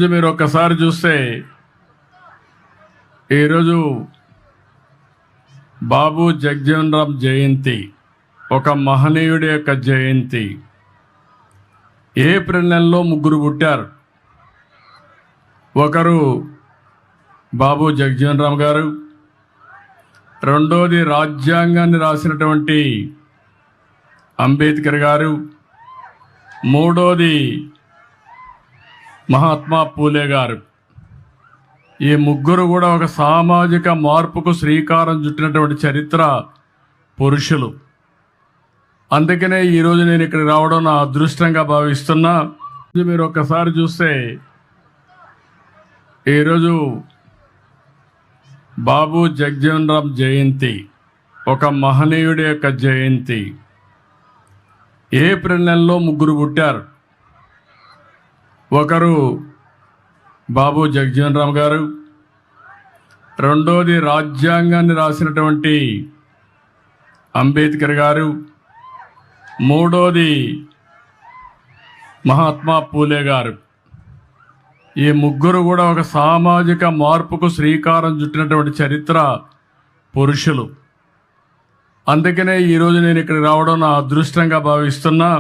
మీరు ఒక్కసారి చూస్తే ఈరోజు బాబు జగ్జీవన్ రామ్ జయంతి, ఒక మహనీయుడి యొక్క జయంతి. ఏప్రిల్ నెలలో ముగ్గురు పుట్టారు. ఒకరు బాబు జగ్జీవన్ రామ్ గారు, రెండోది రాజ్యాంగాన్ని రాసినటువంటి అంబేద్కర్ గారు, మూడోది మహాత్మా పూలే గారు. ఈ ముగ్గురు కూడా ఒక సామాజిక మార్పుకు శ్రీకారం చుట్టినటువంటి చరిత్ర పురుషులు. అందుకనే ఈరోజు నేను ఇక్కడికి రావడం నా అదృష్టంగా భావిస్తున్నా. మీరు ఒక్కసారి చూస్తే ఈరోజు బాబు జగ్జీవన్ రామ్ జయంతి, ఒక మహనీయుడి యొక్క జయంతి. ఏప్రిల్ నెలలో ముగ్గురు పుట్టారు. ఒకరు బాబు జగ్జీవన్ రామ్ గారు, రెండోది రాజ్యాంగాన్ని రాసినటువంటి అంబేద్కర్ గారు, మూడోది మహాత్మా పూలే గారు. ఈ ముగ్గురు కూడా ఒక సామాజిక మార్పుకు శ్రీకారం చుట్టినటువంటి చరిత్ర పురుషులు. అందుకనే ఈరోజు నేను ఇక్కడికి రావడం నా అదృష్టంగా భావిస్తున్నా.